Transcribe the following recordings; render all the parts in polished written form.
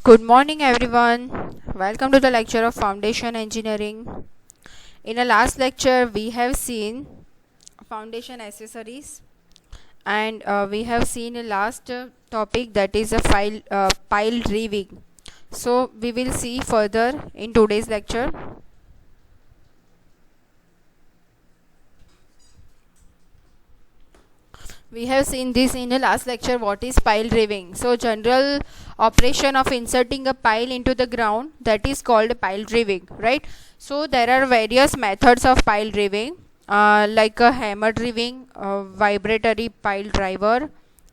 Good morning, everyone. Welcome to the lecture of Foundation Engineering. In the last lecture, we have seen foundation accessories, and we have seen a last topic, that is a pile reeving. So we will see further in today's lecture. We have seen this in the last lecture, what is pile reeving. So general operation of inserting a pile into the ground, that is called pile reeving, right? So there are various methods of pile reeving, like a hammer reeving, vibratory pile driver,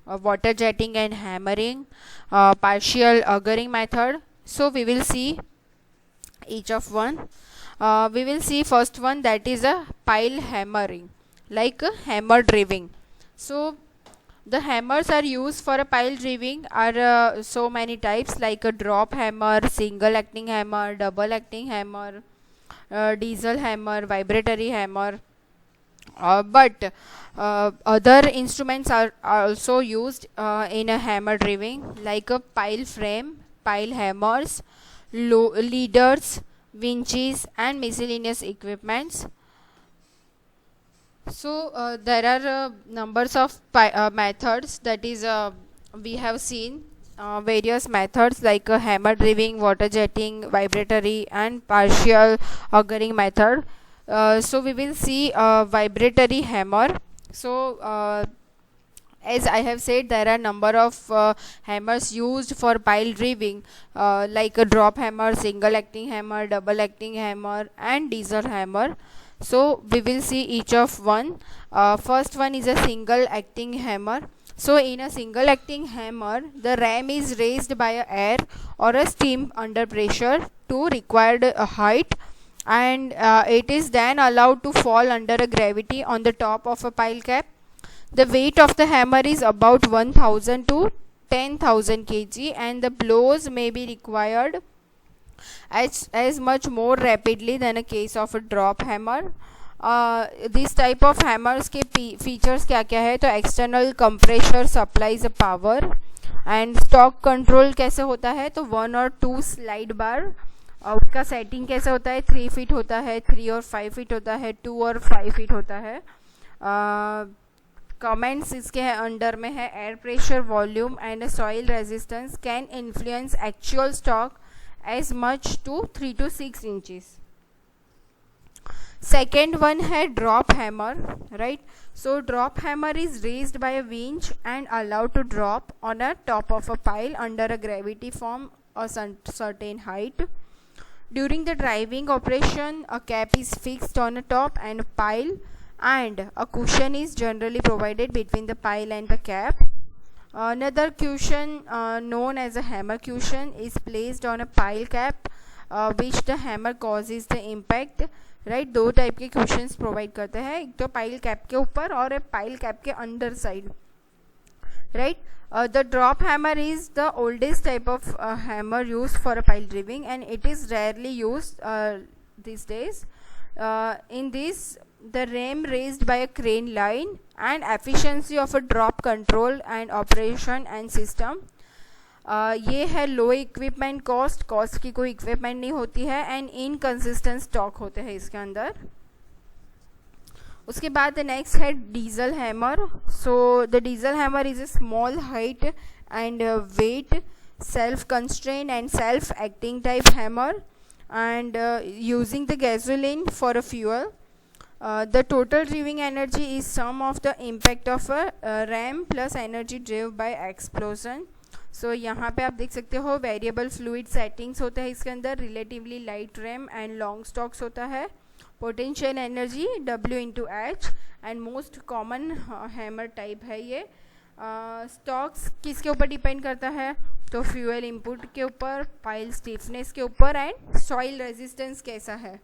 water jetting and hammering, partial augering method. So we will see each of one. We will see first one, that is a pile hammering, like a hammer reeving. So the hammers are used for a pile reeving are so many types, like a drop hammer, single acting hammer, double acting hammer, diesel hammer, vibratory hammer. But other instruments are also used in a hammer reeving, like a pile frame, pile hammers, leaders, winches, and miscellaneous equipments. So there are numbers of methods, that is we have seen various methods, like hammer reeving, water jetting, vibratory, and partial augering method. So we will see vibratory hammer. So as I have said, there are number of hammers used for pile reeving, like a drop hammer, single acting hammer, double acting hammer, and diesel hammer. So we will see each of one. First one is a single acting hammer. So in a single acting hammer, the ram is raised by a air or a steam under pressure to required height, and it is then allowed to fall under a gravity on the top of a pile cap. The weight of the hammer is about 1000 to 10,000 kg, and the blows may be required as much more rapidly than a case of a drop hammer. This type of hammers के features क्या क्या है, तो external compressor supplies a power, and stock control कैसे होता है, तो 1 और 2 slide bar, उसका सेटिंग कैसे होता है, 3 फीट होता है, 3 और 5 फीट होता है, 2 और 5 फीट होता है. कमेंट्स इसके अंडर में है, air pressure, volume and soil resistance can influence actual stock as much to 3 to 6 inches. Second one है drop hammer, right? So drop hammer is raised by a winch and allowed to drop on a top of a pile under a gravity from a certain height. During the driving operation, a cap is fixed on a top and a pile, and a cushion is generally provided between the pile and the cap. Another cushion known as a hammer cushion is placed on a pile cap, which the hammer causes the impact, right? दो type के cushions provide करते हैं, एक तो pile cap के ऊपर और एक pile cap के अंदर side, right? The drop hammer is the oldest type of hammer used for a pile reeving, and it is rarely used these days. In this, the ram raised by a crane line, and efficiency of a drop control and operation and system. ये है लो equipment cost की कोई equipment नहीं होती है, and inconsistent stock होते हैं इसके अंदर. उसके बाद नेक्स्ट है diesel hammer. So the diesel hammer is a small height and weight, self constrain and self acting type hammer, and using the gasoline for a fuel. The total reeving energy is sum of the impact of a ram plus energy driven by explosion. So यहाँ पे आप देख सकते हो variable fluid settings होते हैं इसके अंदर, relatively light RAM and long stocks होता है, potential energy W into H, and most common hammer type है ये. स्टॉक्स किसके ऊपर डिपेंड करता है, तो फ्यूल इनपुट के ऊपर, पाइल स्टिफनेस के ऊपर, एंड सॉइल रेजिस्टेंस कैसा है.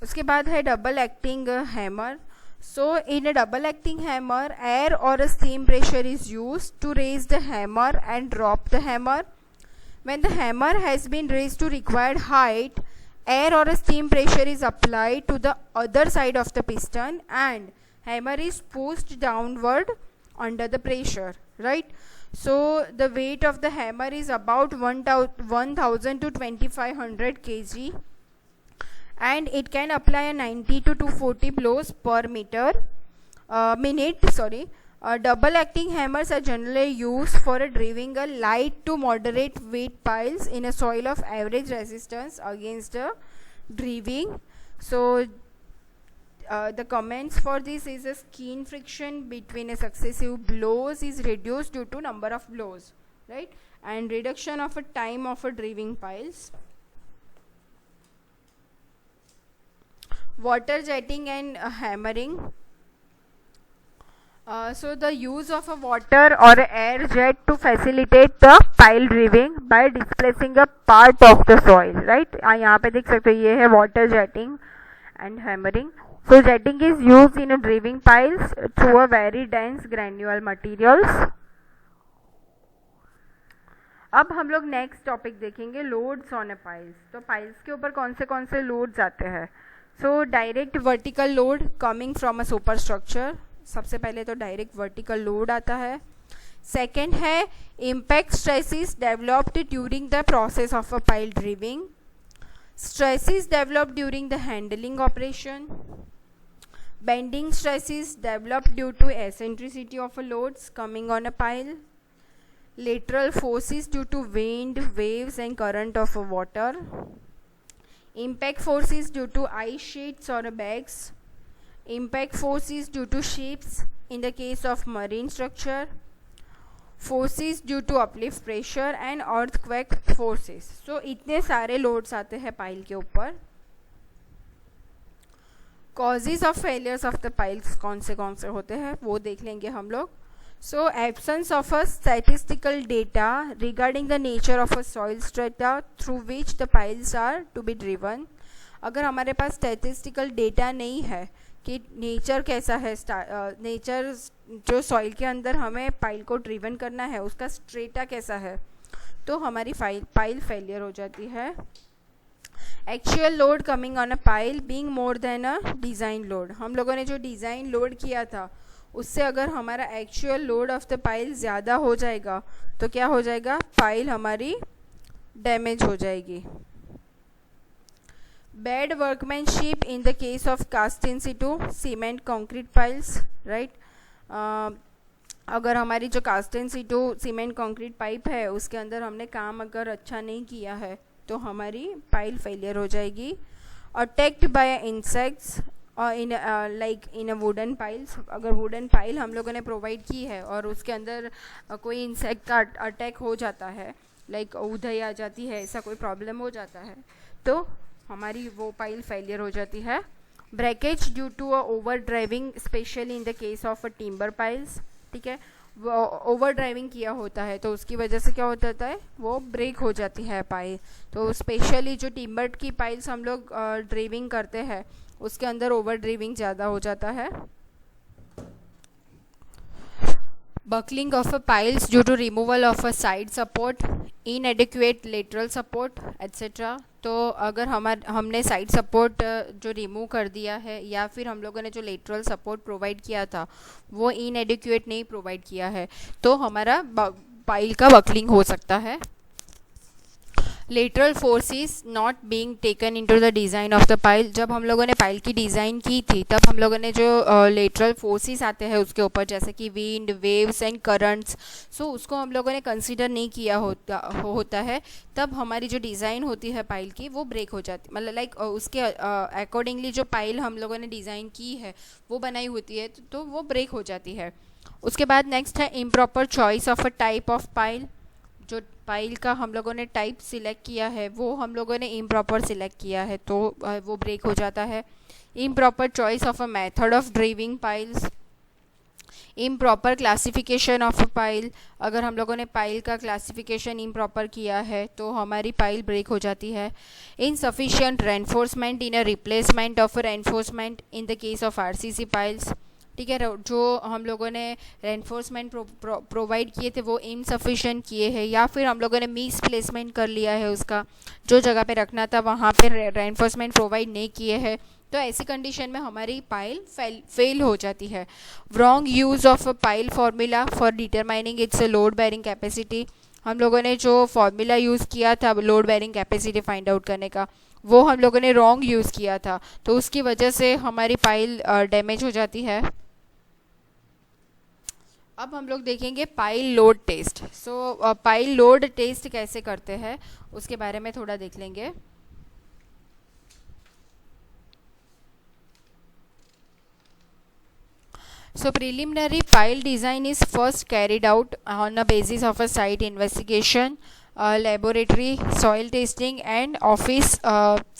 उसके बाद है double acting hammer. So in a double acting hammer, air और steam pressure is used to raise the hammer and drop the hammer. When the hammer has been raised to required height, air or a steam pressure is applied to the other side of the piston, and hammer is pushed downward under the pressure, right? So the weight of the hammer is about 1000 to 2500 kg, and it can apply a 90 to 240 blows per minute. Double acting hammers are generally used for driving a light to moderate weight piles in a soil of average resistance against driving. So the comments for this is a skin friction between a successive blows is reduced due to number of blows, right, and reduction of a time of a driving piles. Water jetting and hammering. So the use of a water or air jet to facilitate the pile driving by displacing a part of the soil, right. यहाँ पे देख सकते हो ये है water jetting and hammering. So jetting is used in a driving piles through a very dense granular materials. अब हम लोग नेक्स्ट टॉपिक देखेंगे लोड्स ऑन ए पाइल्स. तो पाइल्स के ऊपर कौन से लोड्स आते हैं. So direct vertical load coming from a super structure. सबसे पहले तो डायरेक्ट वर्टिकल लोड आता है. सेकेंड है impact stresses developed during the process of a pile ड्रिविंग. Stresses developed during the handling operation. Bending stresses developed due to eccentricity of a loads coming on a pile. Lateral forces due to wind, waves and current of a water. Impact forces due to ice sheets or bags. Impact forces due to ships in the case of marine structure. Forces due to uplift pressure and earthquake forces. So इतने सारे loads आते हैं pile के ऊपर. Causes of failures of the piles कौन से होते हैं वो देख लेंगे हम लोग. So absence of a statistical data regarding the nature of a soil strata through which the piles are to be driven. अगर हमारे पास स्टैटिस्टिकल डेटा नहीं है कि नेचर कैसा है, नेचर जो सॉइल के अंदर हमें पाइल को ड्रिवन करना है उसका स्ट्रेटा कैसा है, तो हमारी पाइल फेलियर हो जाती है. Actual load coming on a pile being more than a design load. हम लोगों ने जो डिज़ाइन लोड किया था उससे अगर हमारा actual load of the pile ज़्यादा हो जाएगा तो क्या हो जाएगा, पाइल हमारी डैमेज हो जाएगी. Bad workmanship in the case of cast in situ cement concrete piles, right. अगर हमारी जो cast in situ cement concrete pipe है उसके अंदर हमने काम अगर अच्छा नहीं किया है तो हमारी पाइल फेलियर हो जाएगी. Attacked by insects in like in a wooden piles. अगर वुडन पाइल हम लोगों ने प्रोवाइड की है और उसके अंदर कोई इंसेक्ट का अटैक हो जाता है, लाइक उधई आ जाती है, ऐसा कोई प्रॉब्लम हो जाता है तो हमारी वो पाइल फेलियर हो जाती है. Breakage due to a over driving specially in the case of a timber piles. ठीक है, वो ओवर ड्राइविंग किया होता है तो उसकी वजह से क्या होता है, वो ब्रेक हो जाती है पाइल. तो स्पेशली जो टिम्बर की पाइल्स हम लोग ड्राइविंग करते हैं उसके अंदर ओवर ड्राइविंग ज़्यादा हो जाता है. Buckling of a piles due to removal of a side support, inadequate lateral support, etc. तो अगर हमने साइड सपोर्ट जो रिमूव कर दिया है या फिर हम लोगों ने जो लेटरल सपोर्ट प्रोवाइड किया था वो इनएडिक्वेट नहीं प्रोवाइड किया है तो हमारा पाइल का बकलिंग हो सकता है. Lateral forces not being taken into the design of the pile. जब हम लोगों ने पाइल की डिज़ाइन की थी तब हम लोगों ने जो लेटरल फोर्सेस आते हैं उसके ऊपर जैसे कि विंड, वेव्स एंड करंट्स, सो उसको हम लोगों ने कंसीडर नहीं किया होता है. तब हमारी जो डिज़ाइन होती है पाइल की वो ब्रेक हो जाती, मतलब लाइक उसके अकॉर्डिंगली जो पाइल हम लोगों ने डिज़ाइन की है वो बनाई होती है तो वो ब्रेक हो जाती है. उसके बाद नेक्स्ट है improper choice of a type of pile. जो पाइल का हम लोगों ने टाइप सिलेक्ट किया है वो हम लोगों ने इम्प्रॉपर सिलेक्ट किया है तो वो ब्रेक हो जाता है. Improper choice of a method of driving piles. Improper classification of a pile. अगर हम लोगों ने पाइल का क्लासिफिकेशन इम्प्रॉपर किया है तो हमारी पाइल ब्रेक हो जाती है. Insufficient reinforcement in a replacement of a reinforcement in the case of RCC piles. ठीक है, जो हम लोगों ने रेनफोर्समेंट प्रोवाइड किए थे वो इनसफिशिएंट किए हैं या फिर हम लोगों ने मिस प्लेसमेंट कर लिया है, उसका जो जगह पे रखना था वहाँ पे रेनफोर्समेंट प्रोवाइड नहीं किए हैं तो ऐसी कंडीशन में हमारी पाइल फेल हो जाती है. Wrong use of a pile formula for determining it's load bearing capacity. हम लोगों ने जो फार्मूला यूज़ किया था load bearing capacity find out करने का, वो हम लोगों ने रॉन्ग यूज़ किया था, तो उसकी वजह से हमारी पाइल डैमेज हो जाती है. अब हम लोग देखेंगे pile load test. So pile load test कैसे करते हैं उसके बारे में थोड़ा देख लेंगे. So preliminary pile design is first carried out on the basis of a site investigation, laboratory, soil testing and office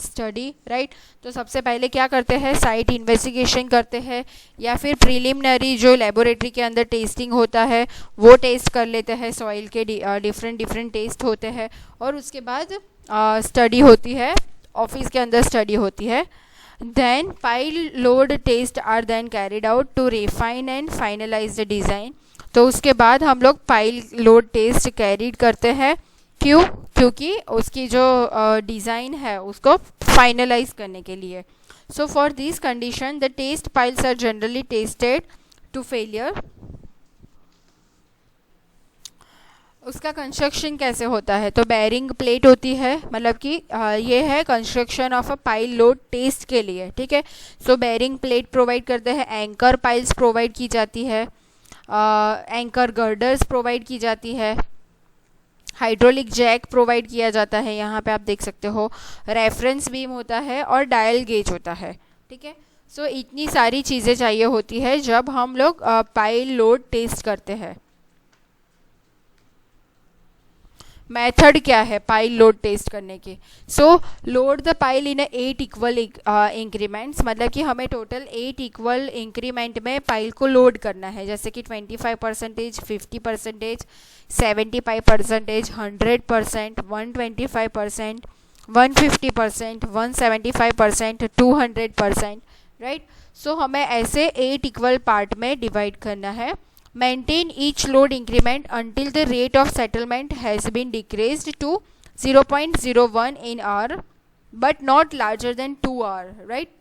study, right. तो सबसे पहले क्या करते हैं, साइट इन्वेस्टिगेशन करते हैं या फिर प्रिलिमिनरी जो लेबोरेटरी के अंदर टेस्टिंग होता है वो टेस्ट कर लेते हैं. सॉइल के डिफरेंट टेस्ट होते हैं और उसके बाद स्टडी होती है, ऑफिस के अंदर स्टडी होती है. Then pile load test are then carried out to refine and finalize the design. तो उसके बाद हम लोग पाइल लोड टेस्ट कैरी करते हैं. क्यों? क्योंकि उसकी जो डिज़ाइन है उसको फाइनलाइज करने के लिए. So for this condition the test piles are generally tested to failure. उसका कंस्ट्रक्शन कैसे होता है, तो बेयरिंग प्लेट होती है, मतलब कि ये है construction of a pile load test के लिए, ठीक है. सो बेयरिंग प्लेट प्रोवाइड करते हैं, एंकर पाइल्स प्रोवाइड की जाती है, एंकर गर्डर्स प्रोवाइड की जाती है, हाइड्रोलिक जैक प्रोवाइड किया जाता है, यहाँ पे आप देख सकते हो, रेफरेंस बीम होता है और डायल गेज होता है, ठीक है. सो इतनी सारी चीज़ें चाहिए होती है जब हम लोग पाइल लोड टेस्ट करते हैं. मेथड क्या है पाइल लोड टेस्ट करने की. सो load the pile in 8 equal increments, मतलब कि हमें टोटल 8 इक्वल इंक्रीमेंट में पाइल को लोड करना है, जैसे कि 25%, 50%, 75%, 100%, 125%, 150%, 175%, 200%, राइट. सो हमें ऐसे 8 इक्वल पार्ट में डिवाइड करना है. Maintain each load increment until the rate of settlement has been decreased to 0.01 in hour but not larger than 2 hour, right.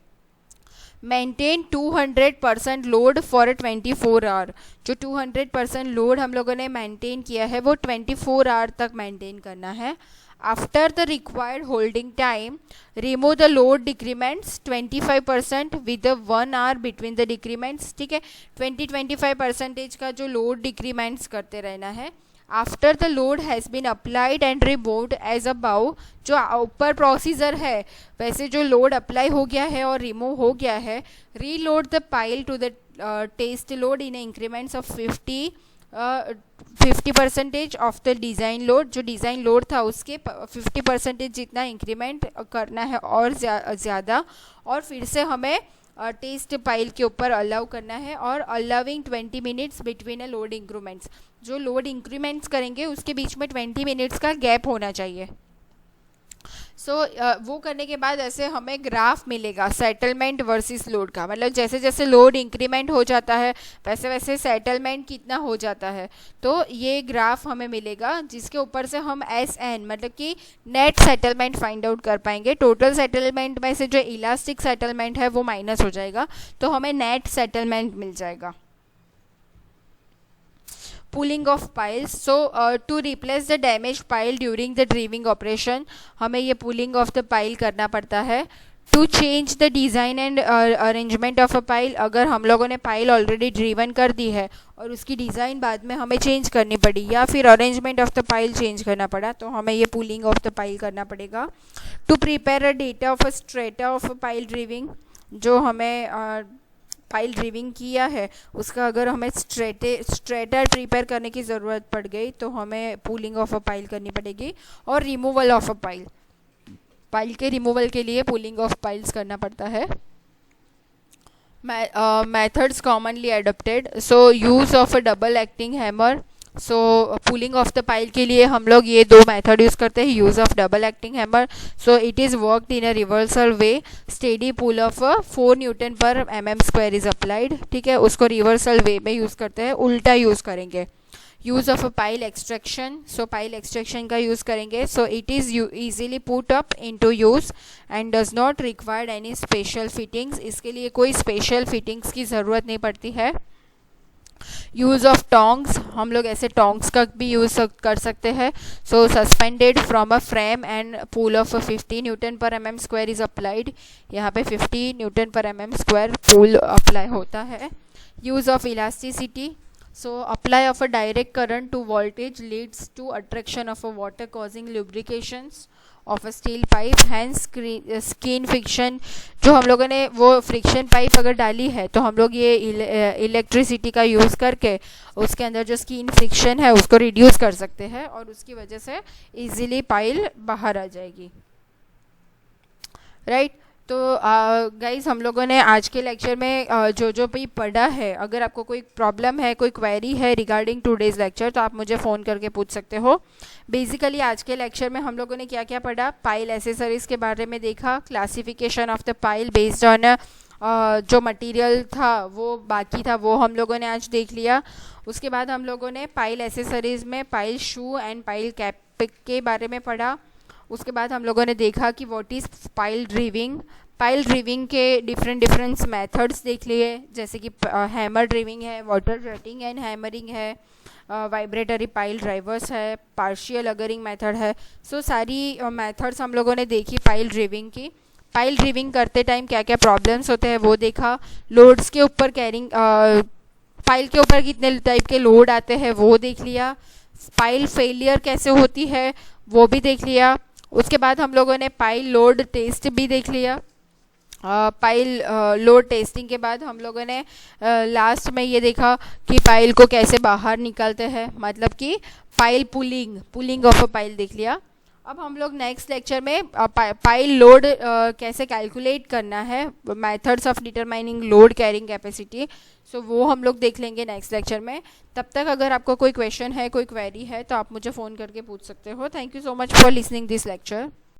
Maintain 200% load for a 24 hour. जो 200% लोड हम लोगों ने maintain किया है वो 24 आवर तक मेंटेन करना है. After the required holding time, remove the load decrements 25% with the 1 hour between the decrements, ठीक है. 25% का जो लोड डिक्रीमेंट्स करते रहना है. After the load has been applied and removed as above, जो ऊपर प्रोसीजर है वैसे जो लोड अप्लाई हो गया है और रिमूव हो गया है, reload the pile to the test load in increments of 50% of the design load. जो डिज़ाइन लोड था उसके 50% जितना इंक्रीमेंट करना है और ज़्यादा, और फिर से हमें टेस्ट पाइल के ऊपर अलाउ करना है. और allowing 20 minutes between a load increments, जो लोड इंक्रीमेंट्स करेंगे उसके बीच में 20 मिनट्स का गैप होना चाहिए. सो वो करने के बाद ऐसे हमें ग्राफ मिलेगा सेटलमेंट वर्सेस लोड का, मतलब जैसे जैसे लोड इंक्रीमेंट हो जाता है वैसे वैसे सेटलमेंट कितना हो जाता है. तो ये ग्राफ हमें मिलेगा जिसके ऊपर से हम SN मतलब कि नेट सेटलमेंट फाइंड आउट कर पाएंगे. टोटल सेटलमेंट में से जो इलास्टिक सेटलमेंट है वो माइनस हो जाएगा, तो हमें नेट सेटलमेंट मिल जाएगा. Pulling of piles. So to replace the damaged pile during the driving operation, हमें ये pulling of the pile करना पड़ता है. To change the design and arrangement of a pile, अगर हम लोगों ने pile already driven कर दी है और उसकी डिज़ाइन बाद में हमें चेंज करनी पड़ी या फिर arrangement of the pile change करना पड़ा, तो हमें ये पुलिंग ऑफ द पाइल करना पड़ेगा. To prepare a data of a strata of a pile driving, जो हमें पाइल ड्रिविंग किया है उसका अगर हमें स्ट्रेटर प्रिपेयर करने की ज़रूरत पड़ गई तो हमें पुलिंग ऑफ अ पाइल करनी पड़ेगी. और रिमूवल ऑफ अ पाइल के रिमूवल के लिए पुलिंग ऑफ पाइल्स करना पड़ता है. Methods commonly adopted. So use of a double acting hammer. So pulling of the pile के लिए हम लोग ये 2 मेथड यूज़ करते हैं. Use of double acting hammer, so it is worked in a reversal way. Steady pull of 4 newton per mm² is applied, ठीक है. उसको रिवर्सल वे में यूज़ करते हैं, उल्टा यूज़ करेंगे. Use of a pile extraction, so pile extraction का use करेंगे. सो it is easily put up into use and does not required any special fittings. इसके लिए कोई स्पेशल फिटिंग्स की ज़रूरत नहीं पड़ती है. यूज़ ऑफ टोंग्स, हम लोग ऐसे टोंग्स का भी यूज़ कर सकते हैं. So suspended from a frame and pull of 50 newton per M M square is applied. यहाँ पे 50 newton per M M square pull apply होता है. Use of elasticity, so apply of a direct current to voltage leads to attraction of a water causing lubrications of a steel pipe, hence skin friction. जो हम लोगों ने वो friction pipe अगर डाली है तो हम लोग ये इलेक्ट्रिसिटी का यूज़ करके उसके अंदर जो स्किन फ्रिक्शन है उसको रिड्यूस कर सकते हैं और उसकी वजह से इजीली पाइल बाहर आ जाएगी. राइट. तो गाइज़ हम लोगों ने आज के लेक्चर में जो भी पढ़ा है, अगर आपको कोई प्रॉब्लम है, कोई क्वेरी है रिगार्डिंग टुडेज़ लेक्चर तो आप मुझे फ़ोन करके पूछ सकते हो. बेसिकली आज के लेक्चर में हम लोगों ने क्या क्या पढ़ा, पाइल एसेसरीज़ के बारे में देखा, classification of the pile based on जो मटेरियल था वो बाकी था वो हम लोगों ने आज देख लिया. उसके बाद हम लोगों ने पाइल एसेसरीज़ में pile shoe and pile cap के बारे में पढ़ा. उसके बाद हम लोगों ने देखा कि व्हाट इज़ पाइल ड्रिविंग. पाइल ड्रिविंग के डिफरेंट मेथड्स देख लिए, जैसे कि हैमर ड्रिविंग है, वाटर जेटिंग एंड हैमरिंग है, वाइब्रेटरी पाइल ड्राइवर्स है, पार्शियल अगरिंग मेथड है. सो सारी मेथड्स हम लोगों ने देखी पाइल ड्रिविंग की. पाइल ड्रिविंग करते टाइम क्या क्या प्रॉब्लम्स होते हैं वो देखा. लोड्स के ऊपर कैरिंग पाइल के ऊपर कितने टाइप के लोड आते हैं वो देख लिया. पाइल फेलियर कैसे होती है वो भी देख लिया. उसके बाद हम लोगों ने पाइल लोड टेस्ट भी देख लिया. पाइल लोड टेस्टिंग के बाद हम लोगों ने लास्ट में ये देखा कि पाइल को कैसे बाहर निकालते हैं, मतलब कि pile pulling of a pile देख लिया. अब हम लोग नेक्स्ट लेक्चर में पाइल लोड कैसे कैलकुलेट करना है, methods of determining load carrying capacity, so वो हम लोग देख लेंगे नेक्स्ट लेक्चर में. तब तक अगर आपको कोई क्वेश्चन है, कोई क्वेरी है तो आप मुझे फ़ोन करके पूछ सकते हो. Thank you so much for listening this lecture.